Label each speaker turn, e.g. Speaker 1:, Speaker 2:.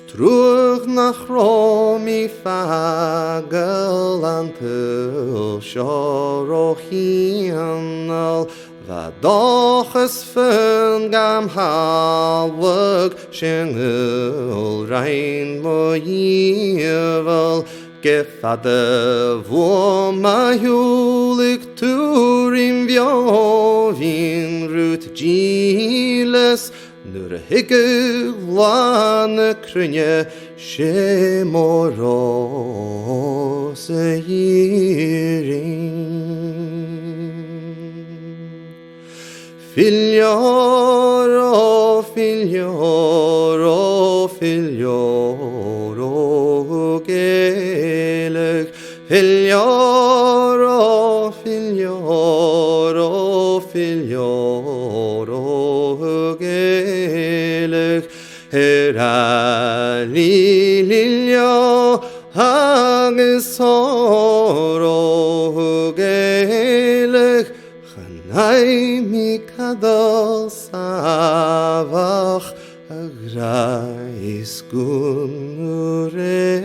Speaker 1: truagh nach mi faclan till shorochianal Vadochas fun gam hawag shinul rein moyevel gefade vo mahulik turim vjovin rut giles nur higge wane krynje shemoros Figlioro, figlioro, figlioro, Gaelic. Figlioro, figlioro, figlioro, Gaelic. Heralilio, hagisoro, Gaelic. Ay mi kadal savach agrais gunure